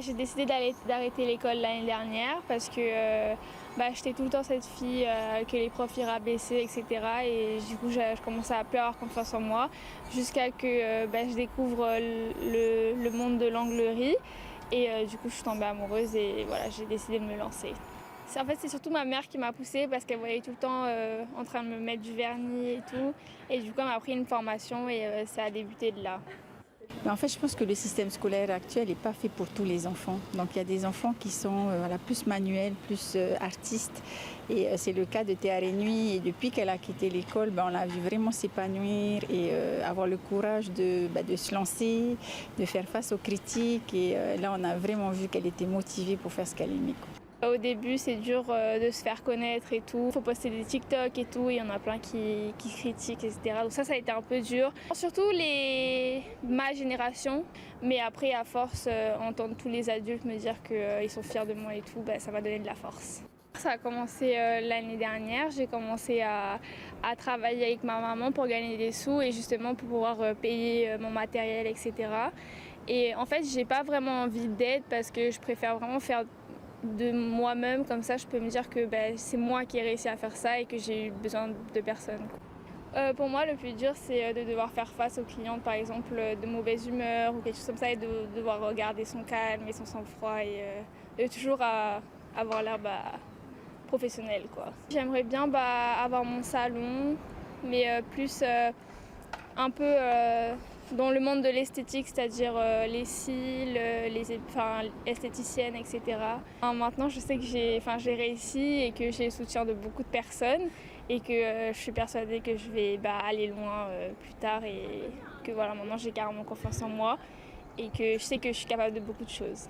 J'ai décidé d'arrêter l'école l'année dernière parce que j'étais tout le temps cette fille que les profs ils rabaissaient, etc. Et du coup, je commençais à plus avoir confiance en moi jusqu'à que je découvre le monde de l'anglerie. Et du coup, je suis tombée amoureuse et voilà, j'ai décidé de me lancer. En fait, c'est surtout ma mère qui m'a poussée parce qu'elle voyait tout le temps en train de me mettre du vernis et tout. Et du coup, elle m'a pris une formation et ça a débuté de là. Mais en fait, je pense que le système scolaire actuel n'est pas fait pour tous les enfants. Donc il y a des enfants qui sont plus manuels, plus artistes. Et c'est le cas de Théa Renui. Et depuis qu'elle a quitté l'école, on l'a vu vraiment s'épanouir et avoir le courage de se lancer, de faire face aux critiques. Et là, on a vraiment vu qu'elle était motivée pour faire ce qu'elle aimait. Au début, c'est dur de se faire connaître et tout. Il faut poster des TikTok et tout. Il y en a plein qui critiquent, etc. Donc ça a été un peu dur. Surtout ma génération. Mais après, à force, entendre tous les adultes me dire qu'ils sont fiers de moi et tout, ça m'a donné de la force. Ça a commencé l'année dernière. J'ai commencé à travailler avec ma maman pour gagner des sous et justement pour pouvoir payer mon matériel, etc. Et en fait, j'ai pas vraiment envie d'aide parce que je préfère vraiment faire de moi-même, comme ça je peux me dire que c'est moi qui ai réussi à faire ça et que j'ai eu besoin de personne. Pour moi, le plus dur, c'est de devoir faire face aux clients, par exemple, de mauvaise humeur ou quelque chose comme ça, et de devoir garder son calme et son sang-froid et de toujours avoir l'air professionnel, quoi. J'aimerais bien avoir mon salon, mais plus un peu dans le monde de l'esthétique, c'est-à-dire les cils, esthéticiennes, etc. Maintenant, je sais que j'ai réussi et que j'ai le soutien de beaucoup de personnes et que je suis persuadée que je vais aller loin plus tard et que voilà, maintenant j'ai carrément confiance en moi et que je sais que je suis capable de beaucoup de choses.